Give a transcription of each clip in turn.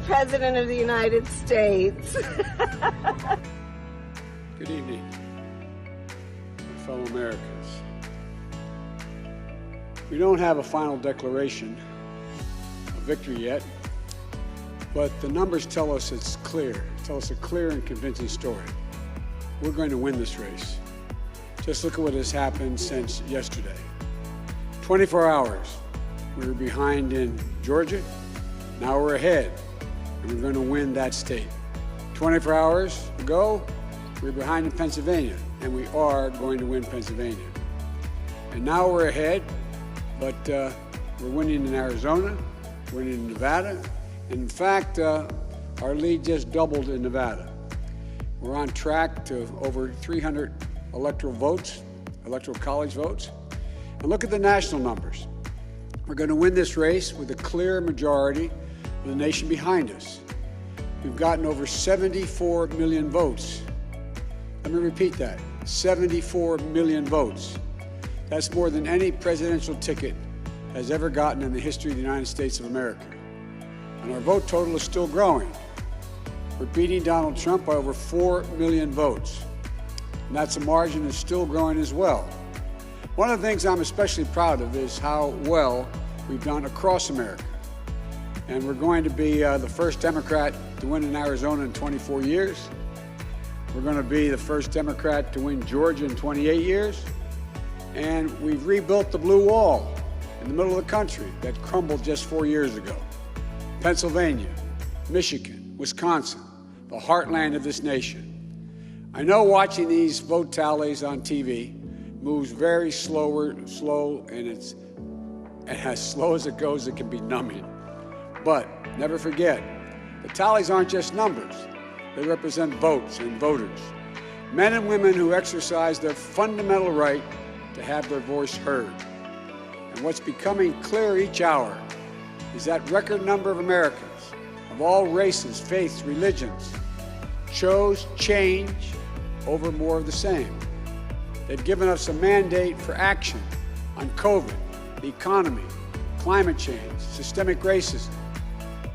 President of the United States. Good evening, my fellow Americans. We don't have a final declaration of victory yet, but the numbers tell us it's clear, tell us a clear and convincing story. We're going to win this race. Just look at what has happened since yesterday. 24 hours, we were behind in Georgia, now we're ahead, and we're going to win that state. 24 hours ago, we were behind in Pennsylvania, and we are going to win Pennsylvania. And now we're ahead, but we're winning in Arizona, winning in Nevada, and in fact, our lead just doubled in Nevada. We're on track to over 300 electoral college votes. And look at the national numbers. We're going to win this race with a clear majority of the nation behind us. We've gotten over 74 million votes. Let me repeat that, 74 million votes. That's more than any presidential ticket has ever gotten in the history of the United States of America. And our vote total is still growing. We're beating Donald Trump by over 4 million votes. And that's a margin that's still growing as well. One of the things I'm especially proud of is how well we've done across America. And we're going to be the first Democrat to win in Arizona in 24 years. We're going to be the first Democrat to win Georgia in 28 years. And we've rebuilt the blue wall in the middle of the country that crumbled just 4 years ago. Pennsylvania, Michigan, Wisconsin, the heartland of this nation. I know watching these vote tallies on TV moves very slow, and it's as slow as it goes, it can be numbing. But never forget, the tallies aren't just numbers. They represent votes and voters, men and women who exercise their fundamental right to have their voice heard. And what's becoming clear each hour is that record number of Americans of all races, faiths, religions chose change over more of the same. They've given us a mandate for action on COVID, the economy, climate change, systemic racism.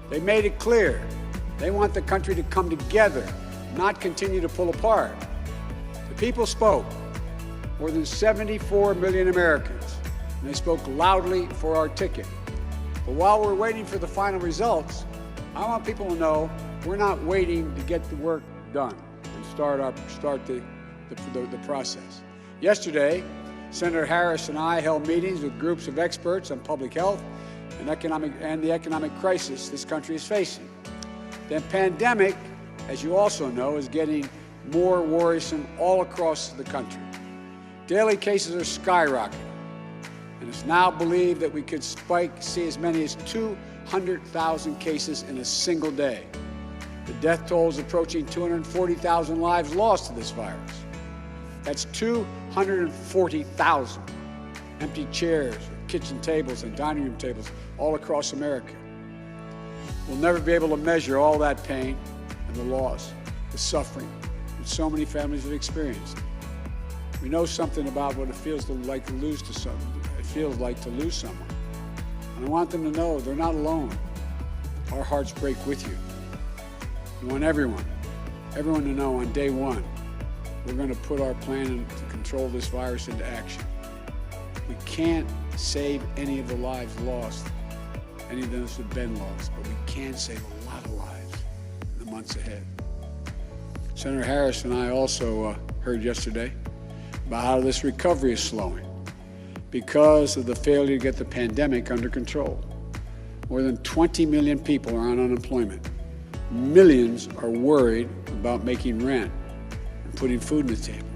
They made it clear they want the country to come together, not continue to pull apart. The people spoke, more than 74 million Americans, and they spoke loudly for our ticket. But while we're waiting for the final results, I want people to know we're not waiting to get the work done and start the process. Yesterday, Senator Harris and I held meetings with groups of experts on public health and the economic crisis this country is facing. The pandemic, as you also know, is getting more worrisome all across the country. Daily cases are skyrocketing, and it's now believed that we could see as many as 200,000 cases in a single day. The death toll is approaching 240,000 lives lost to this virus. That's 240,000 empty chairs, kitchen tables, and dining room tables all across America. We'll never be able to measure all that pain and the loss, the suffering that so many families have experienced. We know something about what it feels like to lose someone. And I want them to know they're not alone. Our hearts break with you. We want everyone to know on day one, we're going to put our plan to control this virus into action. We can't save any of the lives lost, any of those have been lost, but we can save a lot of lives in the months ahead. Senator Harris and I also heard yesterday about how this recovery is slowing because of the failure to get the pandemic under control. More than 20 million people are on unemployment. Millions are worried about making rent and putting food on the table.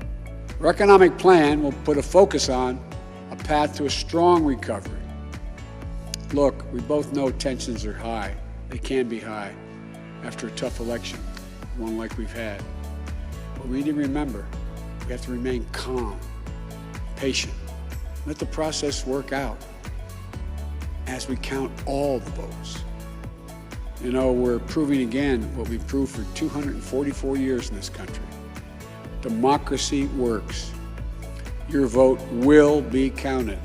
Our economic plan will put a focus on a path to a strong recovery. Look, we both know tensions are high. They can be high after a tough election, one like we've had. But we need to remember, we have to remain calm, patient. Let the process work out as we count all the votes. You know, we're proving again what we've proved for 244 years in this country. Democracy works. Your vote will be counted.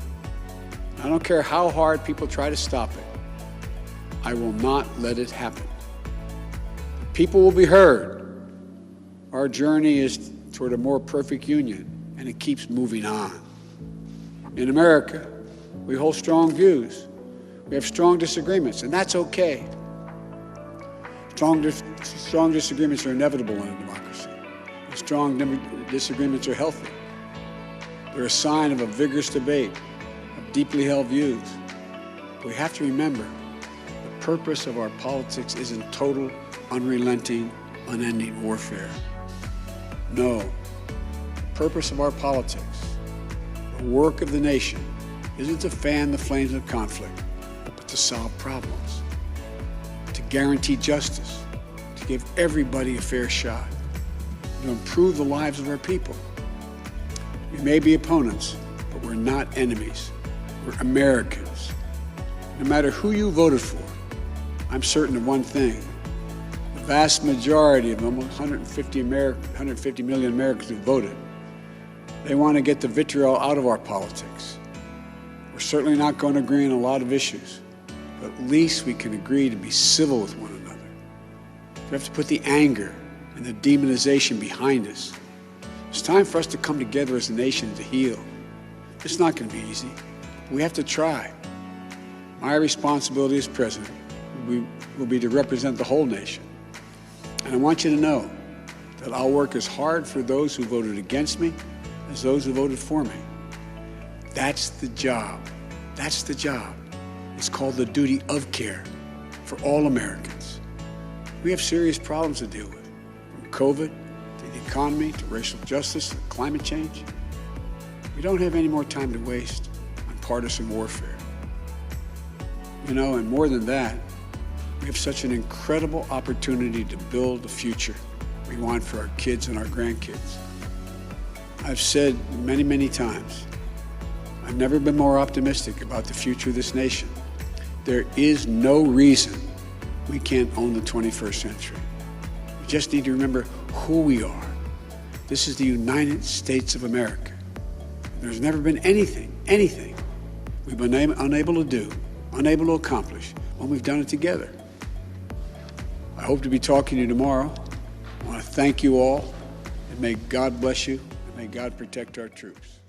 I don't care how hard people try to stop it. I will not let it happen. People will be heard. Our journey is toward a more perfect union, and it keeps moving on. In America, we hold strong views. We have strong disagreements, and that's okay. Strong disagreements are inevitable in a democracy. And strong disagreements are healthy. They're a sign of a vigorous debate, of deeply held views. But we have to remember, the purpose of our politics isn't total, unrelenting, unending warfare. No. The purpose of our politics, the work of the nation, isn't to fan the flames of conflict, but to solve problems, to guarantee justice, to give everybody a fair shot, to improve the lives of our people. We may be opponents, but we're not enemies. We're Americans. No matter who you voted for, I'm certain of one thing. The vast majority of almost 150 million Americans who voted, they want to get the vitriol out of our politics. We're certainly not going to agree on a lot of issues, but at least we can agree to be civil with one another. We have to put the anger and the demonization behind us. It's time for us to come together as a nation to heal. It's not going to be easy. We have to try. My responsibility as president will be to represent the whole nation. And I want you to know that I'll work as hard for those who voted against me as those who voted for me. That's the job. That's the job. It's called the duty of care for all Americans. We have serious problems to deal with, from COVID to the economy to racial justice and climate change. We don't have any more time to waste on partisan warfare. You know, and more than that, we have such an incredible opportunity to build the future we want for our kids and our grandkids. I've said many, many times, I've never been more optimistic about the future of this nation. There is no reason we can't own the 21st century. We just need to remember who we are. This is the United States of America. There's never been anything we've been unable to do, unable to accomplish when we've done it together. I hope to be talking to you tomorrow. I want to thank you all, and may God bless you, and may God protect our troops.